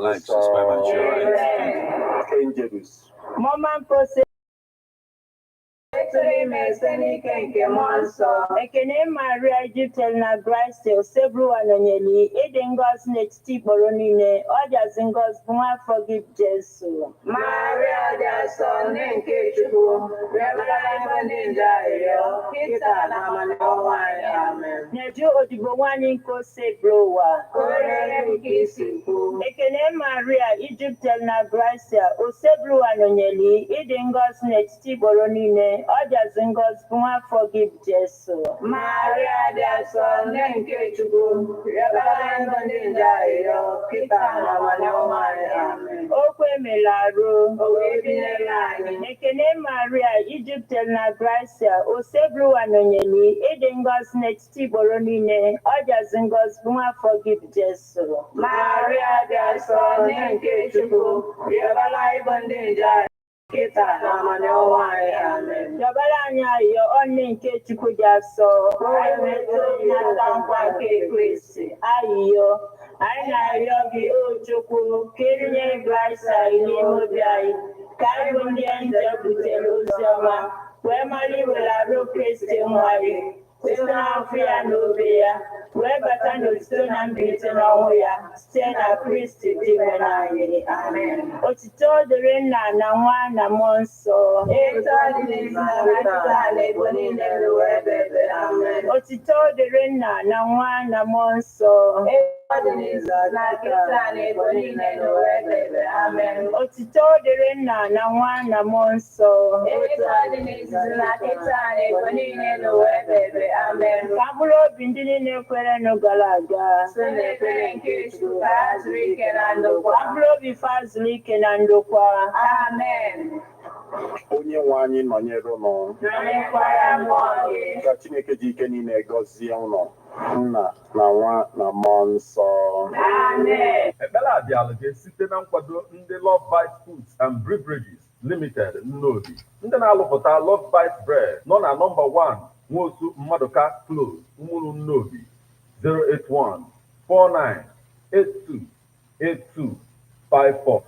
like, subscribe, and share. Angels. Moment process. Ekene Maria Egyptel na Grace Osebru Anonyeli Edengos n'etiti kpọrọ niile ọ jazi ngọzi bụ afọ gị Jesu. Maria Jason nke Chukwu rịọbara ndị nje arịrịọ kịta na amalite anyị amen. N'eju odibo nwanyị nke Osebru ụwa Korere m ka isi kwu. Ekene Maria Egyptel na Grace Osebru Anonyeli Edengos n'etiti kpọrọ niile ọ jazi ngọzi bụ afọ gị Jesu. Maria Jason nke Chukwu rịọbara ndị nje arịrịọ kịta na amalite anyị amen. Okwu emela arụ O wee binyere anyị. Ekene Maria Egyptel na Grace Osebru Anonyeli ịdị ngọzi n'etiti gboro niile ọ jazi ngọzi bụ afọ gị Jesu. Maria Jason nke Chukwu rịọbara ndị nje kịta na amalite anyị amen. Yọbara anyị ayọ ọnụ nke Chukwu dị asọ Anyị nweta nnata nkwa nke Kristi. ayịyọ anyị na-arịọ gị o Chukwu ka erinye Grace anyị n'ime obi anyị ka anyị bụ ndị nje butere ozi ọma wee mara iwere arụ Kristi nwanyị site n'afọ ya na obi ya wee bata n'otito na mbilite n'ọnwụ ya site na Kristi dị nwe anyị amen. Otito dịrị Nna na Nwa na Mmụọ Nsọ. Etu ọ dị n'isi na kịta na ebo niile ruo ebe amen. Otito dịrị Nna na Nwa na Mmụọ Nsọ. Etu ọ dị n'isi na kịta na ebo niile ruo ebe amen. Otito dịrị Nna na Nwa na Mmụọ Nsọ. Etu ọ dị n'isi na kịta na ebo niile ruo ebe amen. Ka mkpụrụ obi ndị niile kwerenụ gara aga Site n'ekpere nke Chukwu ka ha zuru ike na ndokwa. ka mkpụrụ obi fa zuru ike na ndokwa. Amen. Onye nwe anyị nọnyere ụnụ. Nọnyekwara mmụọ gị. Ka Chineke ji ike niile gọzie ụnụ. Nna na Nwa na Mmụọ Nsọ. Amen. Ekpere abịala gị site na nkwado ndị Love Bite Foods and Beverages Limited Nnobi. Ndị na-alụpụta Love Bite Bread nọ na nọmba 1 Nwosu Mmaduka Close, Umuru Nnobi, 081 49 82 82 54.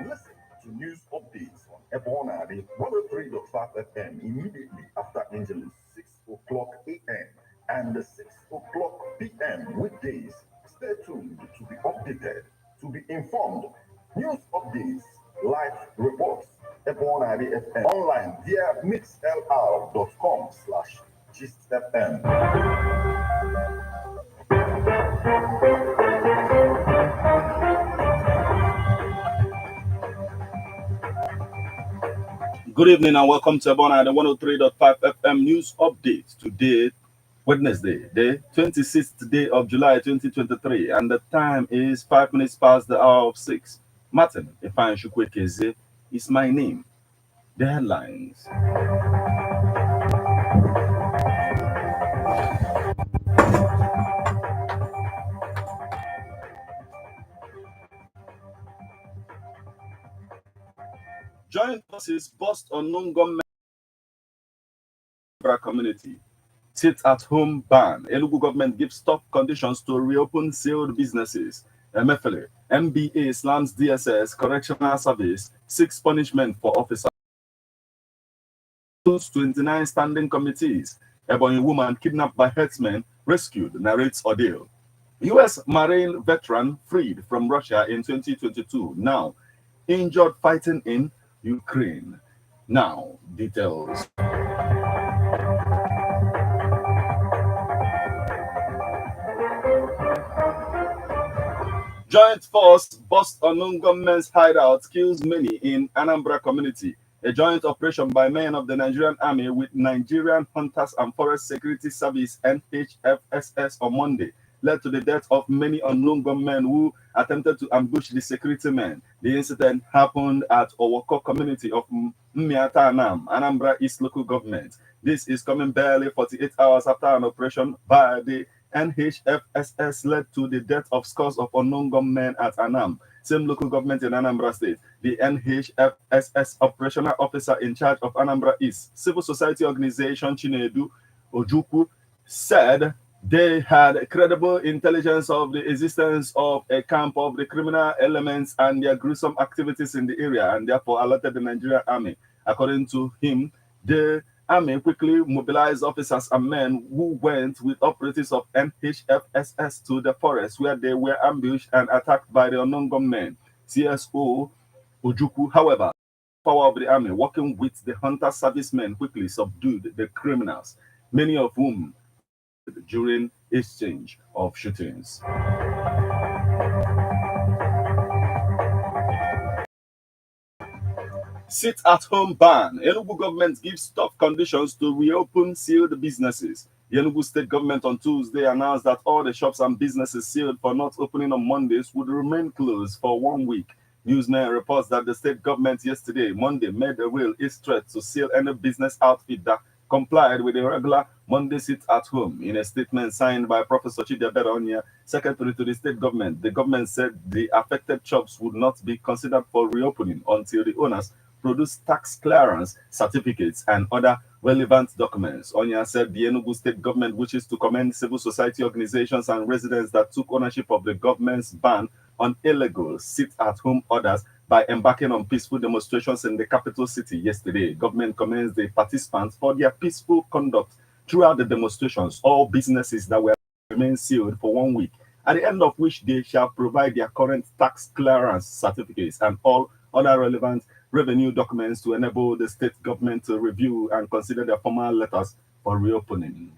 Listen to news updates on Ebonadi 103.5 FM immediately after Angelus 6 o'clock a.m. and 6 o'clock p.m. weekdays. Stay tuned to be updated, to be informed. News updates, live reports, Ebonadi FM online via mixlr.com/gistfm. Good evening and welcome to Ebona, the 103.5 FM news update. Today, Wednesday, the 26th day of July 2023, and the time is 5 minutes past the hour of 6. Martin Ifeanyi Chukwuekeze is my name. The headlines. Joint forces bust unknown gunmen community. Sit-at-home ban. Enugu government gives tough conditions to reopen sealed businesses. Emefiele, MBA slams DSS correctional service, 6 punishment for officers. 29 standing committees. Ebonyi woman kidnapped by herdsmen rescued, narrates ordeal. U.S. Marine veteran freed from Russia in 2022. Now injured fighting in Ukraine. Now, details. Joint force busts unknown gunmen's hideout, kills many in Anambra community. A joint operation by men of the Nigerian Army with Nigerian Hunters and Forest Security Service (NHFSS) on Monday led to the death of many unknown gunmen who attempted to ambush the security men. The incident happened at Owoko community of Mmiata Anam, Anambra East local government. This is coming barely 48 hours after an operation by the NHFSS led to the death of scores of unknown gunmen at Anam. same local government in Anambra State. The NHFSS operational officer in charge of Anambra East civil society organization Chinedu Ojukwu said they had credible intelligence of the existence of a camp of the criminal elements and their gruesome activities in the area, and therefore alerted the Nigerian army. According to him, the army quickly mobilized officers and men who went with operatives of NHFSS to the forest, where they were ambushed and attacked by the unknown gunmen. CSO Ojukwu, however, power of the army, working with the hunter servicemen, quickly subdued the criminals, many of whom during exchange of shootings. Sit-at-home ban. Enugu government gives tough conditions to reopen sealed businesses. The Enugu state government on Tuesday announced that all the shops and businesses sealed for not opening on Mondays would remain closed for 1 week. Newsman reports that the state government yesterday, Monday, made a will its threat to seal any business outfit that complied with the regular Monday sit-at-home. In a statement signed by Professor Chidebere Onya, secretary to the state government, the government said the affected shops would not be considered for reopening until the owners produce tax clearance certificates and other relevant documents. Onya said the Enugu state government wishes to commend civil society organizations and residents that took ownership of the government's ban on illegal sit-at-home orders by embarking on peaceful demonstrations in the capital city yesterday. Government commends the participants for their peaceful conduct throughout the demonstrations. All businesses that were remain sealed for 1 week, at the end of which they shall provide their current tax clearance certificates and all other relevant revenue documents to enable the state government to review and consider their formal letters for reopening.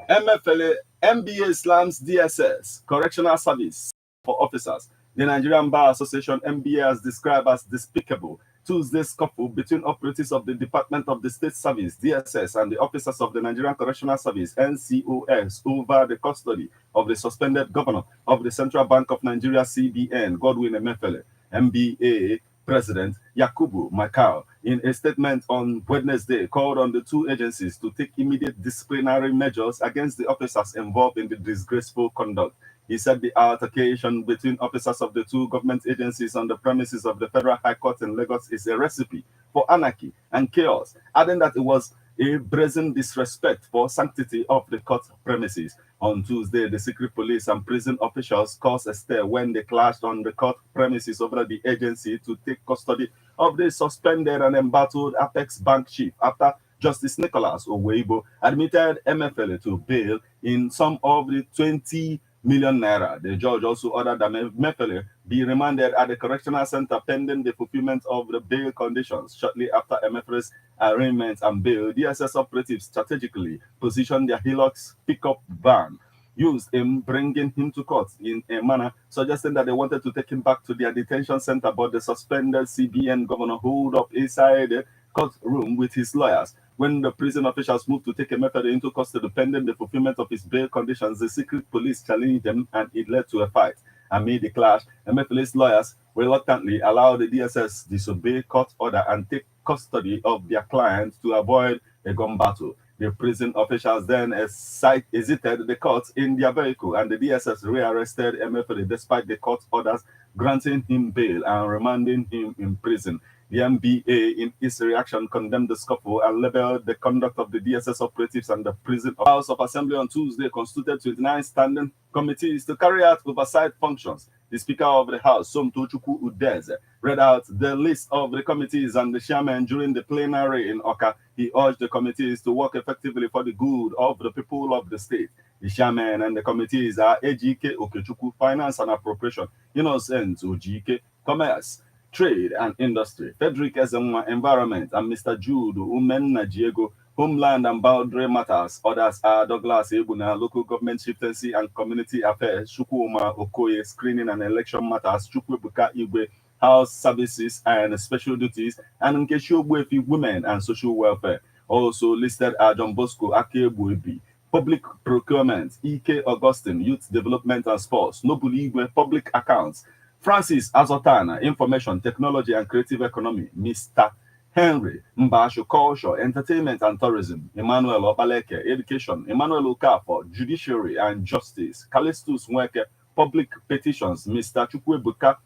Emefiele, MBA slams DSS, correctional service for officers. The Nigerian Bar Association, MBA, has described as despicable Tuesday's scuffle between operatives of the Department of the State Service, DSS, and the officers of the Nigerian Correctional Service, NCoS, over the custody of the suspended governor of the Central Bank of Nigeria, CBN, Godwin Emefiele. MBA President Yakubu Makau, in a statement on Wednesday, called on the two agencies to take immediate disciplinary measures against the officers involved in the disgraceful conduct. He said the altercation between officers of the two government agencies on the premises of the Federal High Court in Lagos is a recipe for anarchy and chaos, adding that it was a brazen disrespect for sanctity of the court premises. On Tuesday, the secret police and prison officials caused a stir when they clashed on the court premises over the agency to take custody of the suspended and embattled Apex Bank chief after Justice Nicholas Oweibo admitted Emefiele to bail in sum of the 20 million naira. The judge also ordered that Emefiele be remanded at the correctional center pending the fulfillment of the bail conditions. Shortly after Emefiele's arraignment and bail, DSS operatives strategically positioned their Hilux pickup van used in bringing him to court in a manner suggesting that they wanted to take him back to their detention center, but the suspended CBN governor holed up inside the courtroom with his lawyers. When the prison officials moved to take Emefiele into custody pending the fulfillment of his bail conditions, the secret police challenged them and it led to a fight. Amid the clash, Emefiele's lawyers reluctantly allowed the DSS disobey court order and take custody of their client to avoid a gun battle. The prison officials then exited the court in their vehicle, and the DSS rearrested Emefiele despite the court orders granting him bail and remanding him in prison. The MBA, in its reaction, condemned the scuffle and labeled the conduct of the DSS operatives and the prison. The House of Assembly on Tuesday constituted 29 standing committees to carry out oversight functions. The Speaker of the House, Somtochukwu Udeze, read out the list of the committees and the chairman during the plenary in Oka. He urged the committees to work effectively for the good of the people of the state. The chairman and the committees are Ejike Okechukwu, Finance and Appropriation, Innocent Ojike, Commerce, Trade and Industry, Frederick Ezenwa, Environment, and Mr. Jude Umenna Diego, Homeland and Boundary Matters. Others are Douglas Ebuna, Local Government Chieftaincy and Community Affairs, Chukwuma Okoye, Screening and Election Matters, Chukwebuka Igwe, House Services and Special Duties, and Nkeshiogbuefi, Women and Social Welfare. Also listed are John Bosco Akebuebi, Public Procurement, Ike Augustine, Youth Development and Sports, Noble Igwe, Public Accounts, Francis Azotana, Information Technology and Creative Economy, Mr. Henry Mbasho, culture, entertainment and tourism. Emmanuel Opaleke, education. Emmanuel Okafor, judiciary and justice. Callistus Nweke, public petitions. Mr. Chukwebuka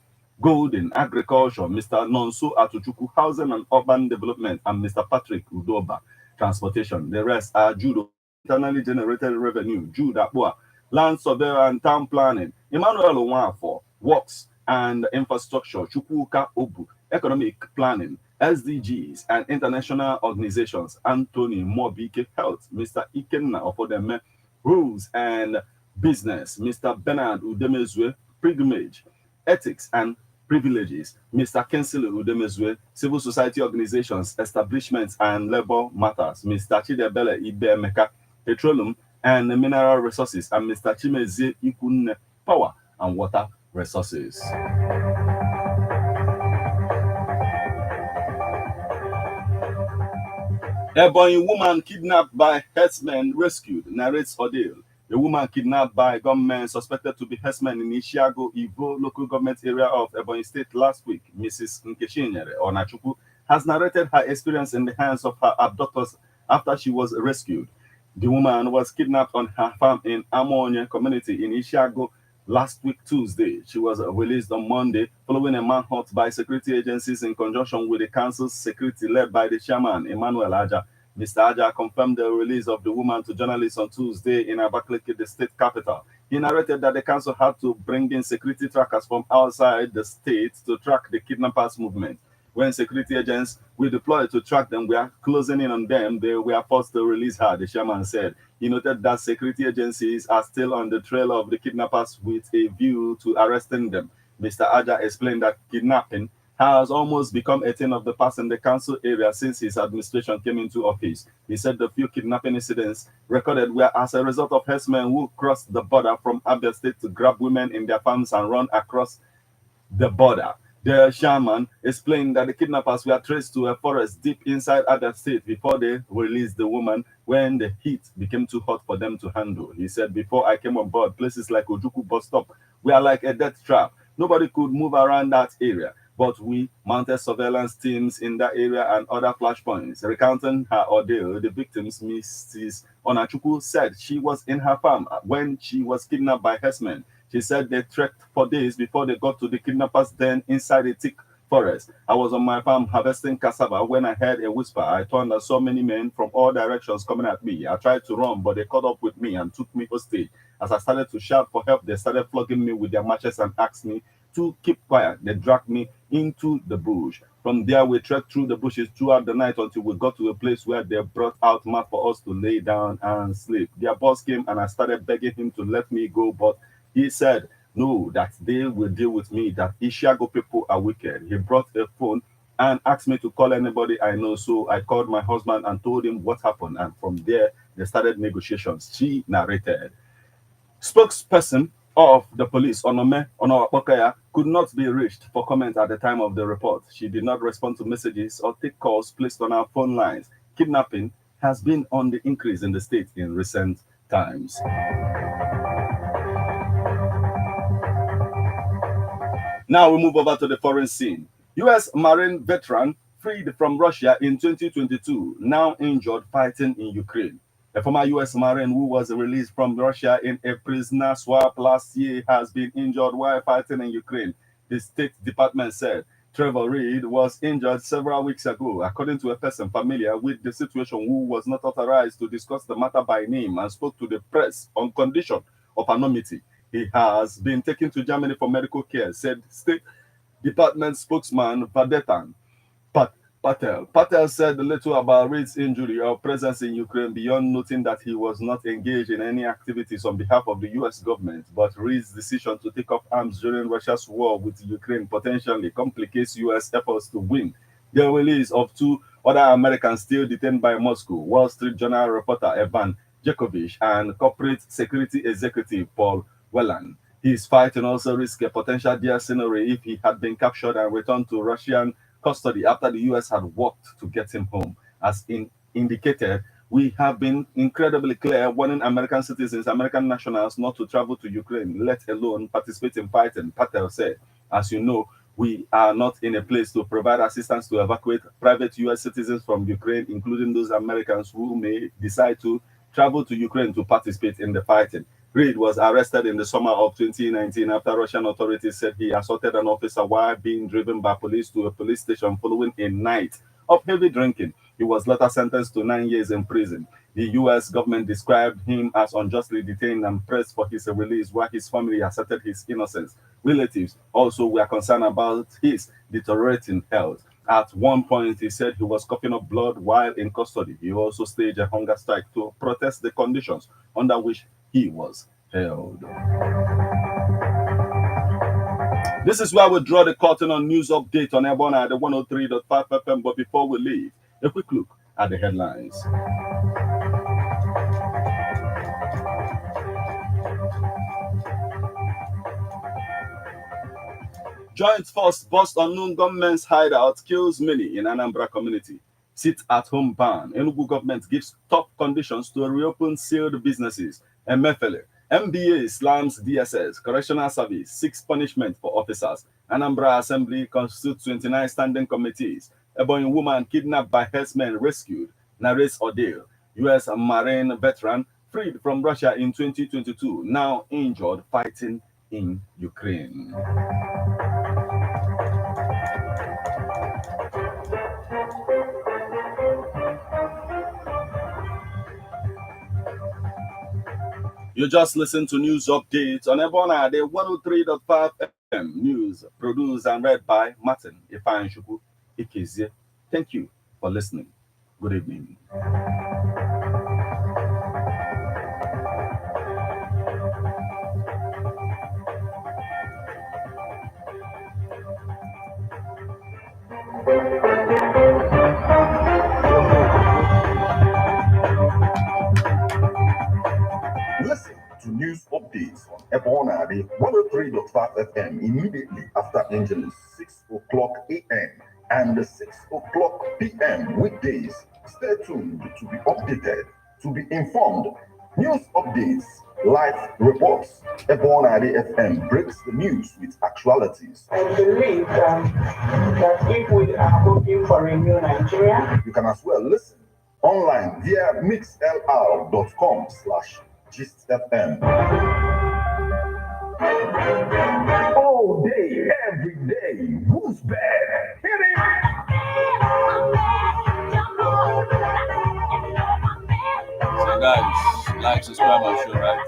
Golden, agriculture. Mr. Nonso Atuchuku, housing and urban development. And Mr. Patrick Udoba, transportation. The rest are Judo, internally generated revenue. Jude Apua, land surveyor and town planning. Emmanuel Onwafo, works and infrastructure. Chukwuka Obu, economic planning. SDGs and international organizations. Anthony Mobike, health. Mr. Ikenna Ofodeme, rules and business. Mr. Bernard Udemezwe, pilgrimage, ethics and privileges. Mr. Kensile Udemezwe, civil society organizations, establishments and labor matters. Mr. Chidebele Ibemeka, petroleum and mineral resources. And Mr. Chimeze Ikunne, power and water resources. Ebonyi woman kidnapped by herdsmen rescued, narrates Odile. A woman kidnapped by gunmen suspected to be herdsmen in Ishiago, Ivo local government area of Ebonyi State last week, Mrs. Nkeshinyere Onachuku, has narrated her experience in the hands of her abductors after she was rescued. The woman was kidnapped on her farm in Amonye community in Ishiago last week, Tuesday. She was released on Monday following a manhunt by security agencies in conjunction with the council's security led by the chairman, Emmanuel Aja. Mr. Aja confirmed the release of the woman to journalists on Tuesday in Abakaliki, the state capital. He narrated that the council had to bring in security trackers from outside the state to track the kidnappers' movement. When security agents were deployed to track them, we are closing in on them. They were forced to release her, the chairman said. He noted that security agencies are still on the trail of the kidnappers with a view to arresting them. Mr. Aja explained that kidnapping has almost become a thing of the past in the council area since his administration came into office. He said the few kidnapping incidents recorded were as a result of herdsmen who crossed the border from Abia State to grab women in their farms and run across the border. The shaman explained that the kidnappers were traced to a forest deep inside Abia State before they released the woman when the heat became too hot for them to handle. He said, before I came on board, places like Ojuku bus stop were like a death trap. Nobody could move around that area. But we mounted surveillance teams in that area and other flashpoints. Recounting her ordeal, the victims, Mrs. Onachuku, said she was in her farm when she was kidnapped by herdsmen. She said they trekked for days before they got to the kidnappers' den inside a thick forest. I was on my farm harvesting cassava when I heard a whisper. I turned and saw many men from all directions coming at me. I tried to run, but they caught up with me and took me hostage. As I started to shout for help, they started flogging me with their matches and asked me to keep quiet. They dragged me into the bush. From there, we trekked through the bushes throughout the night until we got to a place where they brought out mat for us to lay down and sleep. Their boss came and I started begging him to let me go, but he said, no, that they will deal with me, that Ishiago people are wicked. He brought a phone and asked me to call anybody I know. So I called my husband and told him what happened. And from there, they started negotiations. She narrated. Spokesperson of the police, Onome Onowapokaya, could not be reached for comment at the time of the report. She did not respond to messages or take calls placed on our phone lines. Kidnapping has been on the increase in the state in recent times. Now we move over to the foreign scene. U.S. Marine veteran freed from Russia in 2022, now injured fighting in Ukraine. A former U.S. Marine who was released from Russia in a prisoner swap last year has been injured while fighting in Ukraine, the State Department said. Trevor Reed was injured several weeks ago, according to a person familiar with the situation who was not authorized to discuss the matter by name and spoke to the press on condition of anonymity. He has been taken to Germany for medical care, said State Department spokesman Vadetan Patel. Patel said little about Reed's injury or presence in Ukraine beyond noting that he was not engaged in any activities on behalf of the U.S. government, but Reed's decision to take up arms during Russia's war with Ukraine potentially complicates U.S. efforts to win the release of two other Americans still detained by Moscow, Wall Street Journal reporter Evan Jakovich and corporate security executive Paul Whelan. His fighting also risked a potential death scenario if he had been captured and returned to Russian custody after the U.S. had worked to get him home. As indicated, we have been incredibly clear warning American citizens, American nationals not to travel to Ukraine, let alone participate in fighting, Patel said. As you know, We are not in a place to provide assistance to evacuate private U.S. citizens from Ukraine, including those Americans who may decide to travel to Ukraine to participate in the fighting. Reid was arrested in the summer of 2019 after Russian authorities said he assaulted an officer while being driven by police to a police station following a night of heavy drinking. He was later sentenced to 9 years in prison. The U.S. government described him as unjustly detained and pressed for his release, while his family asserted his innocence. Relatives also were concerned about his deteriorating health. At one point, he said he was coughing up blood while in custody. He also staged a hunger strike to protest the conditions under which he was held. This is where we draw the curtain on news update on Ebona at the 103.5 FM. But before we leave, a quick look at the headlines. Joint force bust unknown gunmen's hideout, kills many in Anambra community. Sit-at-home ban. Enugu government gives tough conditions to reopen sealed businesses. Emefiele. MBA slams DSS. Correctional Service seeks punishment for officers. Anambra Assembly constitutes 29 standing committees. Ebonyi woman kidnapped by herdsmen rescued. Narrates ordeal. U.S. Marine veteran freed from Russia in 2022. Now injured fighting in Ukraine. You just listened to news updates on Ebona, the 103.5 FM news, produced and read by Martin Ifeanyi Ikezie. Thank you for listening. Good evening. Listen to news updates on Ebona, the 103.5 FM immediately after Angelus, 6 o'clock a.m. and 6 o'clock p.m. weekdays. Stay tuned to be updated, to be informed. News updates, live reports. Ebona FM breaks the news with actualities. I believe that if we are hoping for a new Nigeria, you can as well listen online via mixlr.com/GistFM. All day, every day, who's bad? Hit it! So guys, like, subscribe my show, right?